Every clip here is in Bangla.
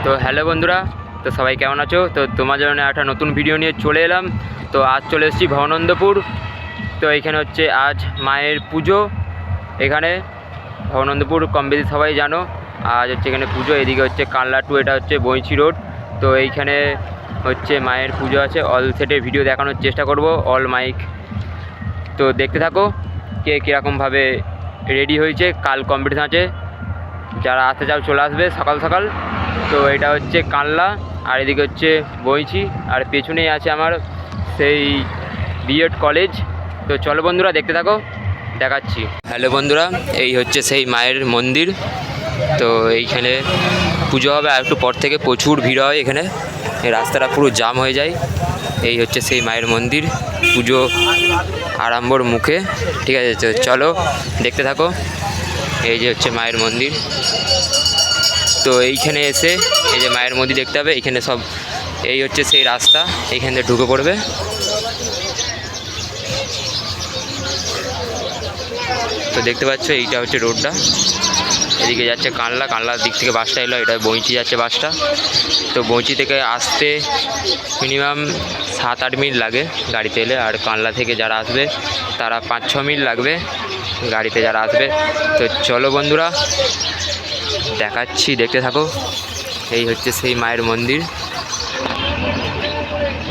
তো হ্যালো বন্ধুরা, তো সবাই কেমন আছো? তো তোমার জন্য একটা নতুন ভিডিও নিয়ে চলে এলাম। তো আজ চলে এসেছি ভবানন্দপুর। তো এইখানে হচ্ছে আজ মায়ের পুজো। এখানে ভবানন্দপুর কম বেশি সবাই জানো। আজ হচ্ছে এখানে পুজো। এদিকে হচ্ছে কানলা টু, এটা হচ্ছে বইচি রোড। তো এইখানে হচ্ছে মায়ের পুজো আছে। অল সেটের ভিডিও দেখানোর চেষ্টা করব, অল মাইক। তো দেখতে থাকো কে কীরকমভাবে রেডি হয়েছে। কাল কম্পিটিশান আছে, যারা আসতে চাও চলে আসবে সকাল সকাল। তো এটা হচ্ছে কানলা, আর এদিকে হচ্ছে বইচি, আর পেছনেই আছে আমার সেই বিএড কলেজ। তো চলো বন্ধুরা দেখতে থাকো, দেখাচ্ছি। হ্যালো বন্ধুরা, এই হচ্ছে সেই মায়ের মন্দির। তো এইখানে পুজো হবে, আর একটু পর থেকে প্রচুর ভিড় হয় এখানে। এই রাস্তাটা পুরো জাম হয়ে যায়। এই হচ্ছে সেই মায়ের মন্দির, পুজো আরম্ভর মুখে। ঠিক আছে, তো চলো দেখতে থাকো। এই যে হচ্ছে মায়ের মন্দির। তো এইখানে এসে এই যে মায়ের মন্দির দেখতে হবে। এইখানে সব, এই হচ্ছে সেই রাস্তা, এইখান থেকে ঢুকে পড়বে। তো দেখতে পাচ্ছ এইটা হচ্ছে রোডটা। এদিকে যাচ্ছে কানলা, কানলার দিক থেকে বাসটা এলো, এটা বইচি যাচ্ছে বাসটা। তো বইচি থেকে আসতে মিনিমাম 7-8 মিনিট লাগে গাড়িতে এলে, আর কানলা থেকে যারা আসবে তারা 5-6 মিনিট লাগবে গাড়িতে যারা আসবে। তো চলো বন্ধুরা দেখাচ্ছি, দেখতে থাকো। এই হচ্ছে সেই মায়ের মন্দির।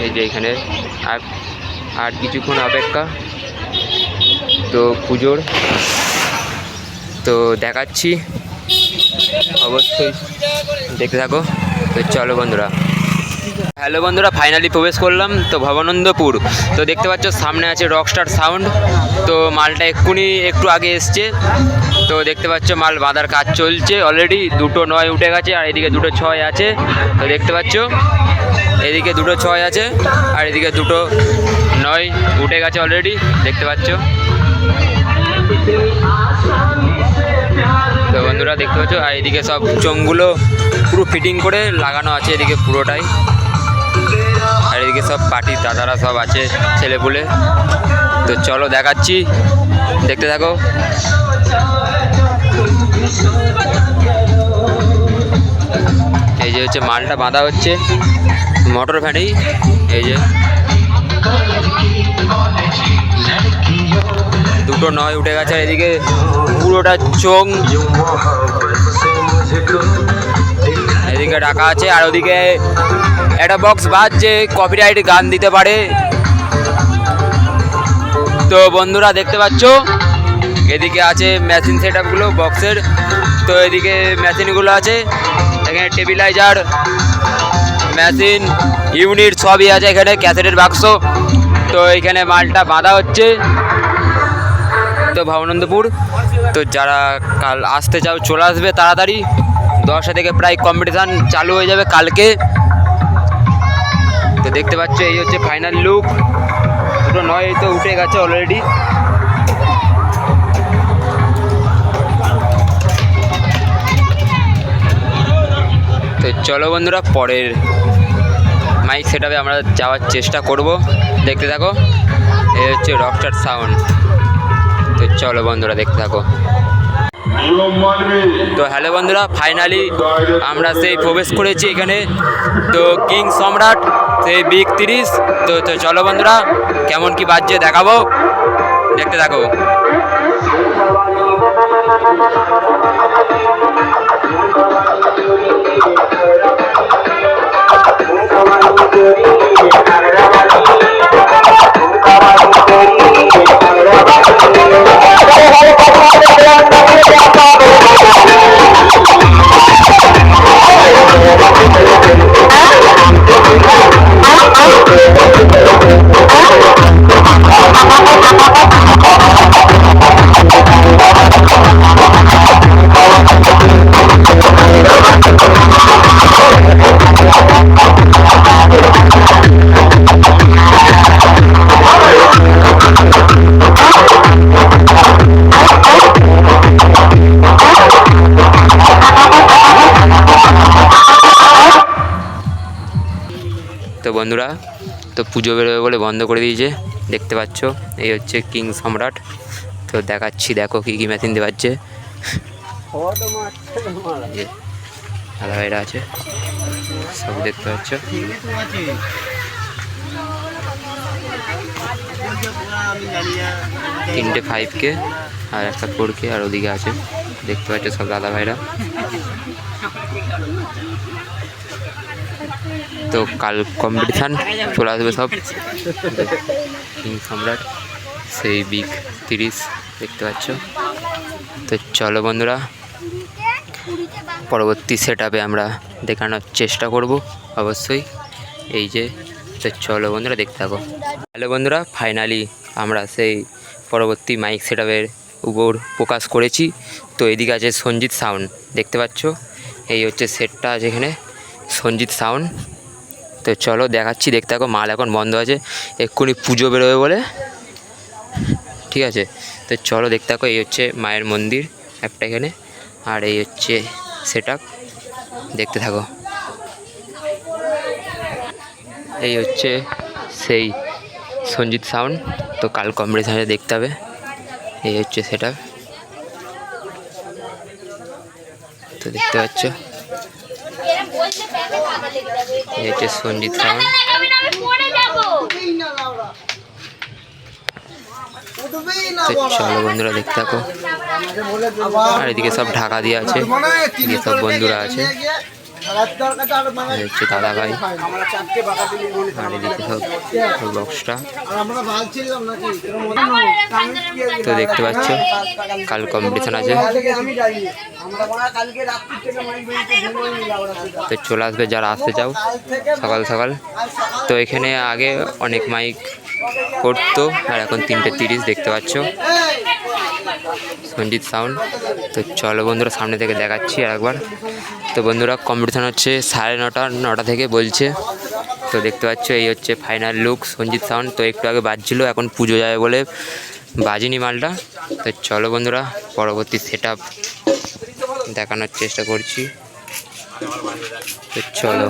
এই যে এখানে আর কিছুক্ষণ অপেক্ষা তো পুজোর। তো দেখাচ্ছি, অবশ্যই দেখতে থাকো। তো চলো বন্ধুরা। হ্যালো বন্ধুরা, ফাইনালি প্রবেশ করলাম তো ভবানন্দপুর। তো দেখতে পাচ্ছ সামনে আছে রকস্টার সাউন্ড। তো মালটা এক্ষুনি একটু আগে এসছে। তো দেখতে পাচ্ছ মাল বাঁধার কাজ চলছে অলরেডি। 2টো 9 উঠে গেছে, আর এদিকে 2টো 6 আছে। তো দেখতে পাচ্ছ এদিকে 2টো 6 আছে, আর এদিকে 2টো 9 উঠে গেছে অলরেডি, দেখতে পাচ্ছ। তো বন্ধুরা দেখতে পাচ্ছ, আর এদিকে সব চোঙগুলো পুরো ফিটিং করে লাগানো আছে এদিকে পুরোটাই। আর এদিকে সব পার্টির দাদারা সব আছে, ছেলেপুলে। তো চলো দেখাচ্ছি, দেখতে থাকো। এই যে হচ্ছে মালটা বাঁধা হচ্ছে মোটর ভ্যানেই। এই যে 2টো 9 উঠে গেছে, আর এদিকে পুরোটা চোং এদিকে রাখা আছে। আর ওদিকে একটা বক্স বাজছে, কপিরাইট গান দিতে পারে। তো বন্ধুরা দেখতে পাচ্ছ এদিকে আছে মেশিন সেট আপগুলো বক্সের। তো এদিকে মেশিনগুলো আছে, এখানে টেবিলাইজার মেশিন ইউনিট সবই আছে এখানে, ক্যাসেটের বাক্স। তো এইখানে মালটা বাঁধা হচ্ছে। তো ভবানন্দপুর, তো যারা কাল আসতে চাও চলে আসবে তাড়াতাড়ি। 10টা থেকে প্রায় কম্পিটিশান চালু হয়ে যাবে কালকে। তো দেখতে পাচ্ছ এই হচ্ছে ফাইনাল লুক। 2টো 9 তো উঠে গেছে অলরেডি। তো চলো বন্ধুরা পরের মাইক সেটআপে আমরা যাওয়ার চেষ্টা করব, দেখতে থাকো। এই হচ্ছে রকস্টার সাউন্ড। তো চলো বন্ধুরা দেখতে থাকো। তো হ্যালো বন্ধুরা, ফাইনালি আমরা সেই প্রবেশ করেছি এখানে। তো কিং সম্রাট সেই বিগ 30। তো চলো বন্ধুরা কেমন কি বাজছে দেখাবো, দেখতে থাকো। তো বন্ধুরা, তো পুজো বেরোবে বলে বন্ধ করে দিয়েছে, দেখতে পাচ্ছ। এই হচ্ছে কিং সম্রাট। তো দেখাচ্ছি, দেখো কী কী মেশিন দিয়ে পাচ্ছে। দাদা ভাইরা আছে, সব দেখতে পাচ্ছ। তিনটে 5K আর একটা 4K আর ওদিকে আছে, দেখতে পাচ্ছ সব দাদা ভাইরা। তো কাল কম্পিটিশান চলে আসবে সব। কিং সম্রাট সেই বিগ 30 দেখতে পাচ্ছ। তো চলো বন্ধুরা, পরবর্তী সেট আপে আমরা দেখানোর চেষ্টা করব অবশ্যই। এই যে, তো চলো বন্ধুরা দেখতে থাকো। হ্যালো বন্ধুরা, ফাইনালি আমরা সেই পরবর্তী মাইক সেট আপের উপর ফোকাস করেছি। তো এদিকে আছে সঞ্জিত সাউন্ড, দেখতে পাচ্ছ। এই হচ্ছে সেটটা আছে এখানে, সঞ্জিত সাউন্ড। তো চলো দেখাচ্ছি, দেখতে থাকো। মাল এখন বন্ধ আছে, এক্ষুনি পুজো বেরোবে বলে, ঠিক আছে। তো চলো দেখতে থাকো। এই হচ্ছে মায়ের মন্দির একটা এখানে, আর এই হচ্ছে সেট আপ, দেখতে থাকো। এই হচ্ছে সেই সঞ্জিত সাউন্ড। তো কাল কম্পিটিশানে দেখতে হবে। এই হচ্ছে সেট আপ, তো দেখতে পাচ্ছ। এই হচ্ছে সঞ্জিত সাউন্ড। তো চলো বন্ধুরা দেখতে থাকো। আর এদিকে সব ঢাকা দিয়ে আছে, এদিকে সব বন্ধুরা আছে, হচ্ছে দাদা ভাই। আর এদিকে সব বক্সটা, তো দেখতে পাচ্ছ কাল কম্পিটিশান আছে। তো চলে আসবে যারা আসতে চাও সকাল সকাল। তো এখানে আগে অনেক মাইক করতো, আর এখন 3টে 30 দেখতে পাচ্ছ, সঞ্জিত সাউন্ড। তো চলো বন্ধুরা সামনে থেকে দেখাচ্ছি আর একবার। তো বন্ধুরা কম্পিটিশান হচ্ছে 9:30 থেকে বলছে। তো দেখতে পাচ্ছ এই হচ্ছে ফাইনাল লুক সঞ্জিত সাউন্ড। তো একটু আগে বাজছিল, এখন পুজো যাবে বলে বাজিনি মালটা। তো চলো বন্ধুরা পরবর্তী সেট আপ দেখানোর চেষ্টা করছি। তো চলো।